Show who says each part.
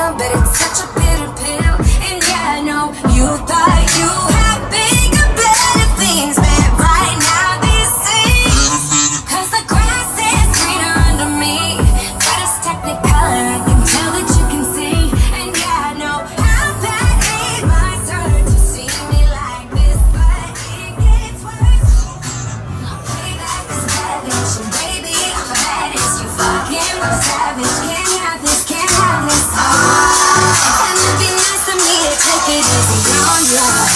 Speaker 1: meal, but it's such a bitter pill. And yeah, I know you thought you had bigger, better things, but right now these things, 'cause the grass is greener under me. But it's technicolor, I can tell that you can see. And yeah, I know how bad it must hurt to see me like this, but it gets worse. Payback is lavish, and baby, I'm the baddest. You fucking with a savage, can't have this, can't have this. And it'd be nice of me to take it easy on you.